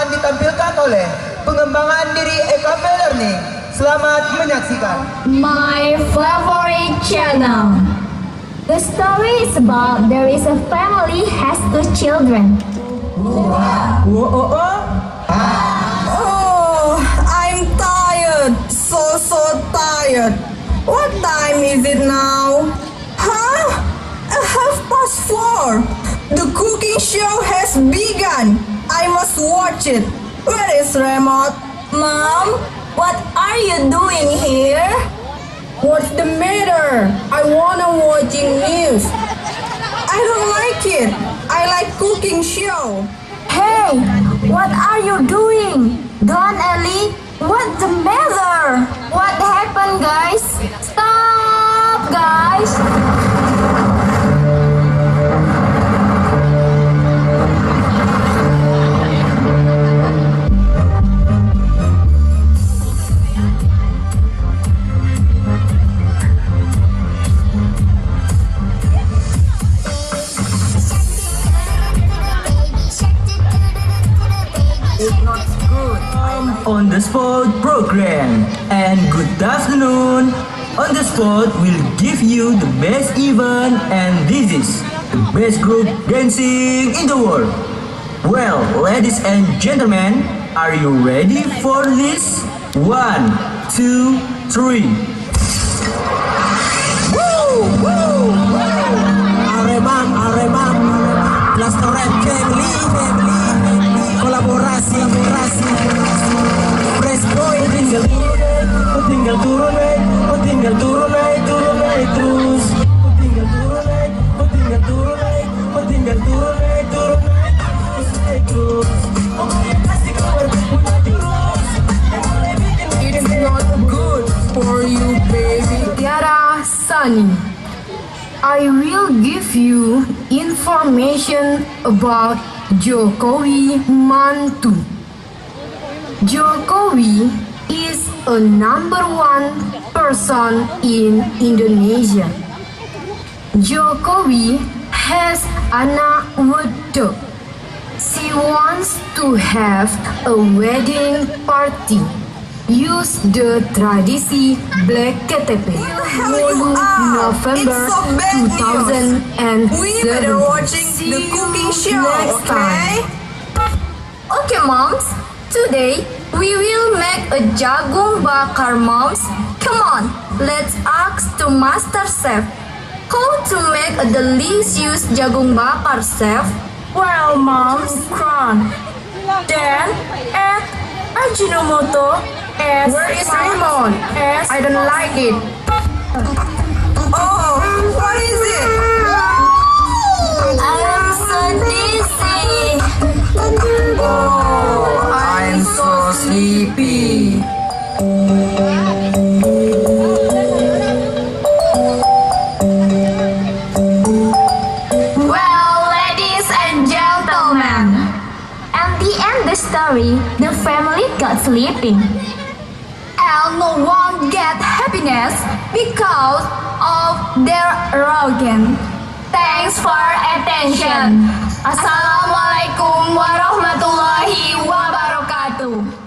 akan ditampilkan oleh pengembangan diri EKP Learning. Selamat menyaksikan. My favorite channel. The story is about there is a family has 2 children. Oh, I'm tired. So tired. What time is it now? Huh? 4:30. The cooking show has begun. I must watch it. Where is remote? Mom, what are you doing here? What's the matter? I wanna watching news. I don't like it. I like cooking show. Hey, what are you doing? Don Ellie, what's the matter? What happened, guys? Stop, guys! On the Spot program. And good afternoon. On the Spot will give you the best event, and this is the best group dancing in the world. Well, ladies and gentlemen, are you ready for this? 1, 2, 3. Arema, Blastoret family, kolaborasi, Press boy, tinggal turun naik terus. Tinggal turun naik terus. Pasti keluar terus. It is not good for you, baby. Tiara Sunny, I will give you information about Jokowi Mantu. Jokowi is a #1 person in Indonesia. Jokowi has anak wedok. She wants to have a wedding party. Use the tradisi Black KTP. November It's so bad news. 2007. We better watching See the you cooking show, next time. Okay, moms. Today we will make a jagung bakar, moms. Come on, let's ask to Master Chef how to make a delicious jagung bakar, chef. Well, moms, crown. Then add Ajinomoto as Where is Raymond. I don't like it. Oh, what is it? I'm so dizzy. Oh, I'm so sleepy. Well, ladies and gentlemen, at the end of the story, the family got sleeping. And no one get happiness because of their arrogance. Thanks for attention. Assalamualaikum warahmatullahi wabarakatuh.